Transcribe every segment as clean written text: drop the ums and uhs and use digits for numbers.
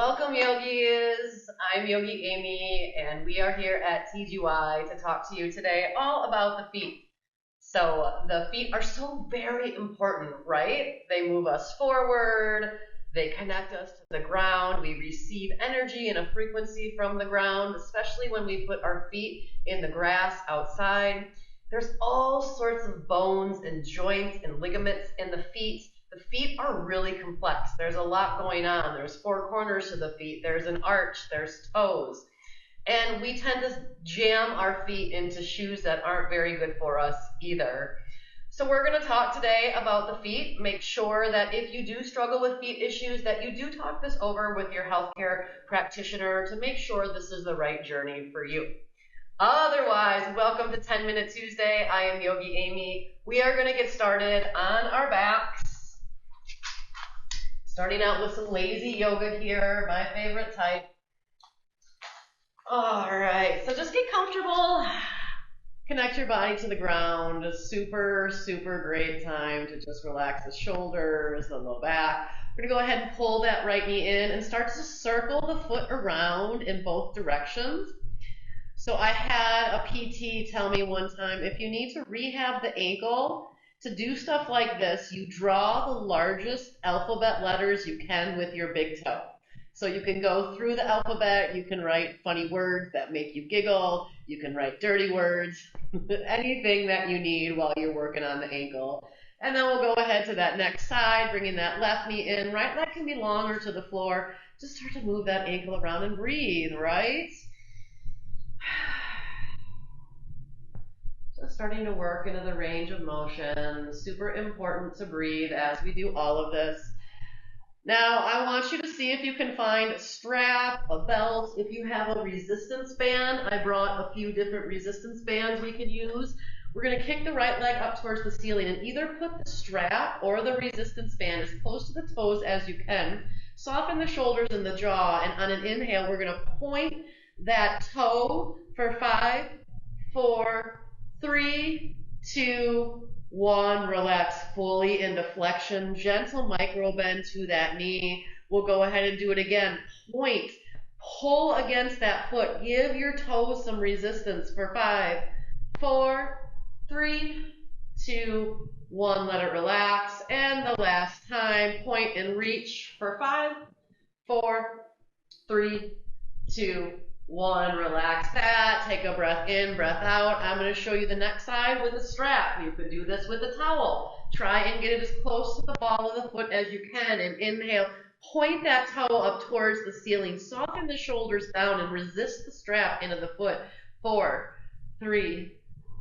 Welcome, yogis. I'm Yogi Amy, and we are here at TGY to talk to you today all about the feet. So the feet are so very important, right? They move us forward. They connect us to the ground. We receive energy and a frequency from the ground, especially when we put our feet in the grass outside. There's all sorts of bones and joints and ligaments in the feet. The feet are really complex. There's a lot going on. There's four corners to the feet. There's an arch. There's toes. And we tend to jam our feet into shoes that aren't very good for us either. So we're going to talk today about the feet. Make sure that if you do struggle with feet issues, that you do talk this over with your healthcare practitioner to make sure this is the right journey for you. Otherwise, welcome to 10 Minute Tuesday. I am Yogi Amy. We are going to get started on our backs. Starting out with some lazy yoga here, my favorite type. All right, so just get comfortable. Connect your body to the ground. A super, super great time to just relax the shoulders, the low back. We're gonna go ahead and pull that right knee in and start to circle the foot around in both directions. So I had a PT tell me one time, if you need to rehab the ankle, to do stuff like this, you draw the largest alphabet letters you can with your big toe. So you can go through the alphabet, you can write funny words that make you giggle, you can write dirty words, anything that you need while you're working on the ankle. And then we'll go ahead to that next side, bringing that left knee in, right leg can be longer to the floor. Just start to move that ankle around and breathe, right? Just starting to work into the range of motion. Super important to breathe as we do all of this. Now, I want you to see if you can find a strap, a belt. If you have a resistance band, I brought a few different resistance bands we can use. We're going to kick the right leg up towards the ceiling and either put the strap or the resistance band as close to the toes as you can. Soften the shoulders and the jaw, and on an inhale, we're going to point that toe for 5, 4, 3, 2, 1. Relax fully into flexion. Gentle micro bend to that knee. We'll go ahead and do it again. Point. Pull against that foot. Give your toes some resistance for 5, 4, 3, 2, 1. Let it relax. And the last time, point and reach for 5, 4, 3, 2, 1. Relax that. Take a breath in, breath out. I'm going to show you the next side with a strap. You could do this with a towel. Try and get it as close to the ball of the foot as you can. And inhale. Point that toe up towards the ceiling. Soften the shoulders down and resist the strap into the foot. 4, 3,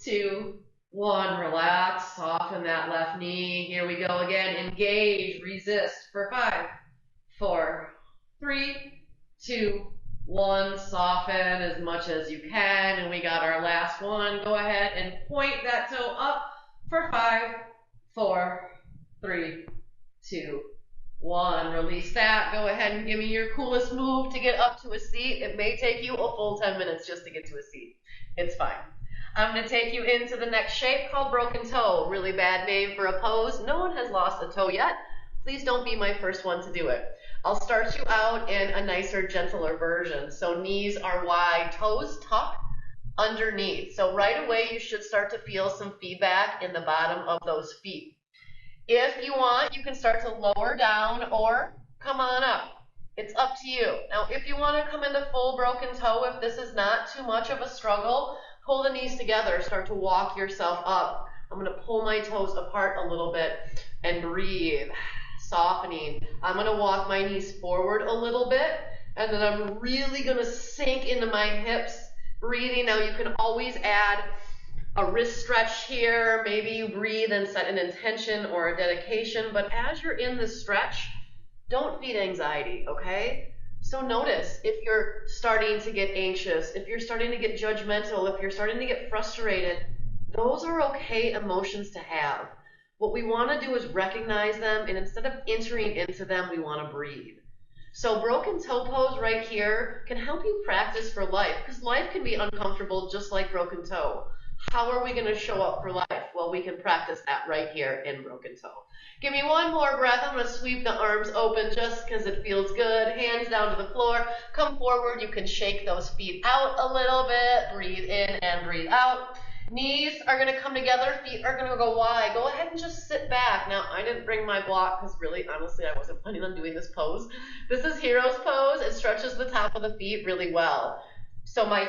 2, 1. Relax. Soften that left knee. Here we go again. Engage. Resist for 5, 4, 3, 2, 1. Soften as much as you can. And we got our last one. Go ahead and point that toe up for 5, 4, 3, 2, 1. Release that. Go ahead and give me your coolest move to get up to a seat. It may take you a full 10 minutes just to get to a seat. It's fine. I'm going to take you into the next shape called broken toe. Really bad name for a pose. No one has lost a toe yet. Please don't be my first one to do it. I'll start you out in a nicer, gentler version. So knees are wide, toes tuck underneath. So right away you should start to feel some feedback in the bottom of those feet. If you want, you can start to lower down or come on up. It's up to you. Now, if you want to come into full broken toe, if this is not too much of a struggle, pull the knees together. Start to walk yourself up. I'm going to pull my toes apart a little bit and breathe. Softening. I'm going to walk my knees forward a little bit, and then I'm really going to sink into my hips, breathing. Now you can always add a wrist stretch here. Maybe you breathe and set an intention or a dedication, but as you're in this stretch, don't feed anxiety, okay? So notice if you're starting to get anxious, if you're starting to get judgmental, if you're starting to get frustrated, those are okay emotions to have. What we want to do is recognize them, and instead of entering into them, we want to breathe. So broken toe pose right here can help you practice for life, because life can be uncomfortable just like broken toe. How are we going to show up for life? Well, we can practice that right here in broken toe. Give me one more breath. I'm going to sweep the arms open just because it feels good. Hands down to the floor. Come forward. You can shake those feet out a little bit. Breathe in and breathe out. Knees are going to come together. Feet are going to go wide. Go ahead and just sit back. Now, I didn't bring my block because really, honestly, I wasn't planning on doing this pose. This is hero's pose. It stretches the top of the feet really well. So my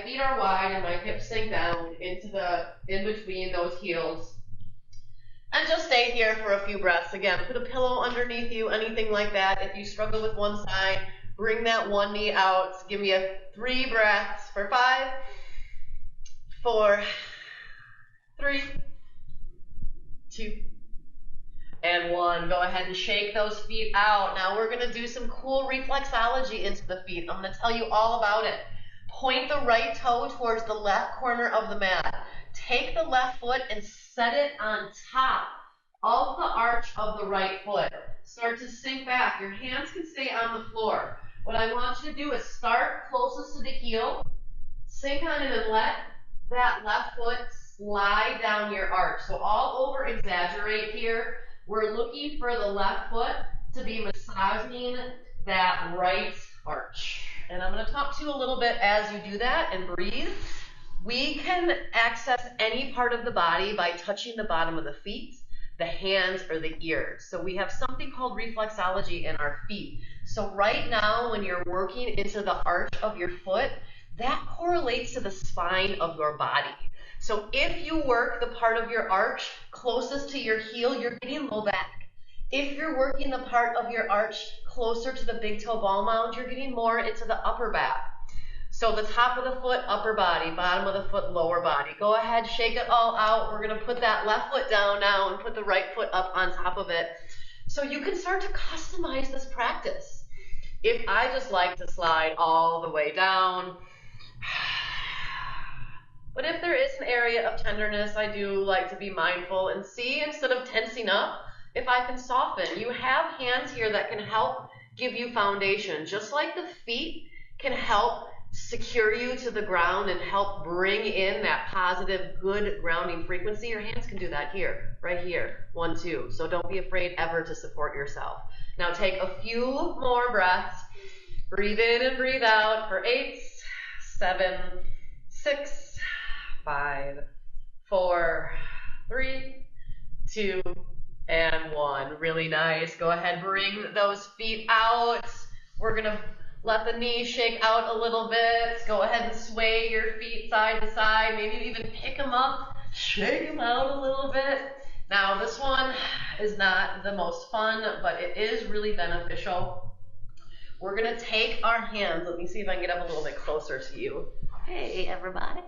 feet are wide and my hips sink down in between those heels. And just stay here for a few breaths. Again, put a pillow underneath you, anything like that. If you struggle with one side, bring that one knee out. Give me 3 breaths for 5, 4, 3, 2, and 1. Go ahead and shake those feet out. Now we're going to do some cool reflexology into the feet. I'm going to tell you all about it. Point the right toe towards the left corner of the mat. Take the left foot and set it on top of the arch of the right foot. Start to sink back. Your hands can stay on the floor. What I want you to do is start closest to the heel, sink on in and let that left foot slide down your arch. So all over exaggerate here. We're looking for the left foot to be massaging that right arch. And I'm going to talk to you a little bit as you do that and breathe. We can access any part of the body by touching the bottom of the feet, the hands, or the ears. So we have something called reflexology in our feet. So right now, when you're working into the arch of your foot, that correlates to the spine of your body. So if you work the part of your arch closest to your heel, you're getting low back. If you're working the part of your arch closer to the big toe ball mound, you're getting more into the upper back. So the top of the foot, upper body, bottom of the foot, lower body. Go ahead, shake it all out. We're going to put that left foot down now and put the right foot up on top of it. So you can start to customize this practice. If I just like to slide all the way down, but if there is an area of tenderness, I do like to be mindful and see, instead of tensing up, if I can soften. You have hands here that can help give you foundation. Just like the feet can help secure you to the ground and help bring in that positive, good grounding frequency, your hands can do that here, right here, 1, 2. So don't be afraid ever to support yourself. Now take a few more breaths. Breathe in and breathe out for 8, 7, 6, 5, 4, 3, 2, and 1. Really nice. Go ahead, bring those feet out. We're going to let the knees shake out a little bit. Go ahead and sway your feet side to side. Maybe even pick them up, shake them out a little bit. Now, this one is not the most fun, but it is really beneficial. We're going to take our hands. Let me see if I can get up a little bit closer to you. Hey, everybody.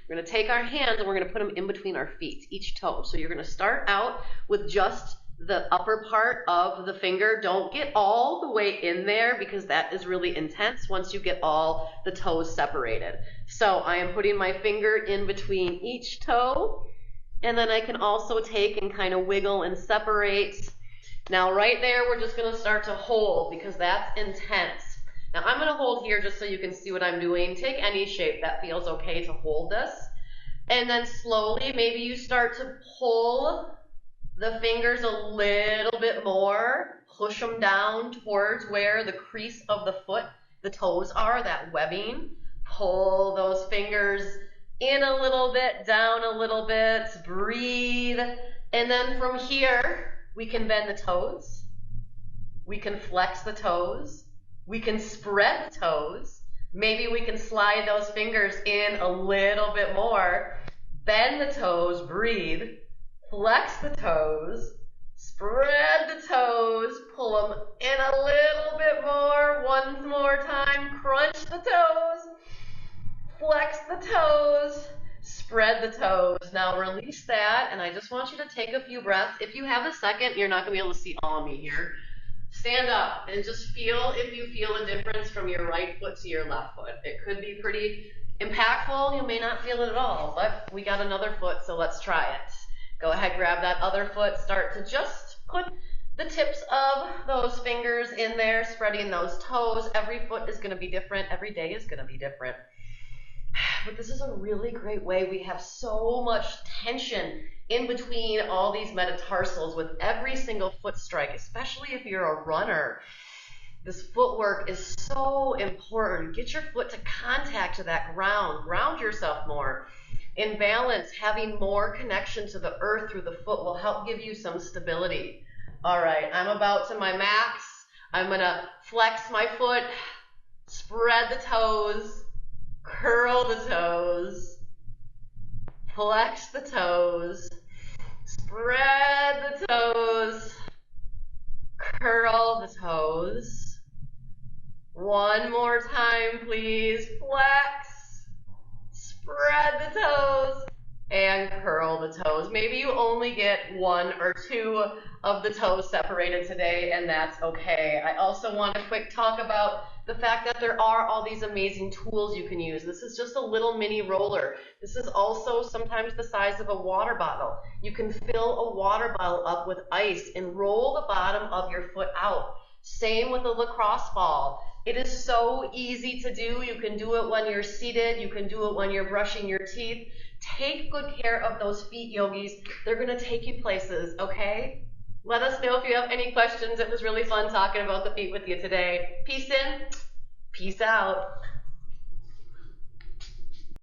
We're going to take our hands and we're going to put them in between our feet, each toe. So you're going to start out with just the upper part of the finger. Don't get all the way in there because that is really intense once you get all the toes separated. So I am putting my finger in between each toe, and then I can also take and kind of wiggle and separate. Now right there, we're just going to start to hold because that's intense. Now I'm going to hold here just so you can see what I'm doing. Take any shape that feels okay to hold this. And then slowly, maybe you start to pull the fingers a little bit more. Push them down towards where the crease of the foot, the toes are, that webbing. Pull those fingers in a little bit, down a little bit. Breathe. And then from here, we can bend the toes. We can flex the toes. We can spread the toes. Maybe we can slide those fingers in a little bit more. Bend the toes, breathe. Flex the toes. Spread the toes. Pull them in a little bit more. One more time. Crunch the toes. Flex the toes. Spread the toes. Now release that, and I just want you to take a few breaths. If you have a second, you're not going to be able to see all of me here. Stand up and just feel if you feel a difference from your right foot to your left foot. It could be pretty impactful. You may not feel it at all, but we got another foot, so let's try it. Go ahead, grab that other foot. Start to just put the tips of those fingers in there, spreading those toes. Every foot is going to be different. Every day is going to be different. But this is a really great way. We have so much tension in between all these metatarsals with every single foot strike, especially if you're a runner. This footwork is so important. Get your foot to contact to that ground. Ground yourself more. In balance, having more connection to the earth through the foot will help give you some stability. All right, I'm about to my max. I'm going to flex my foot, spread the toes, curl the toes, flex the toes, spread the toes, curl the toes. One more time, please. Flex, spread the toes, and curl the toes. Maybe you only get one or two of the toes separated today, and that's okay. I also want to quick talk about the fact that there are all these amazing tools you can use. This is just a little mini roller. This is also sometimes the size of a water bottle. You can fill a water bottle up with ice and roll the bottom of your foot out. Same with a lacrosse ball. It is so easy to do. You can do it when you're seated. You can do it when you're brushing your teeth. Take good care of those feet, yogis. They're going to take you places, okay? Let us know if you have any questions. It was really fun talking about the feet with you today. Peace in, peace out.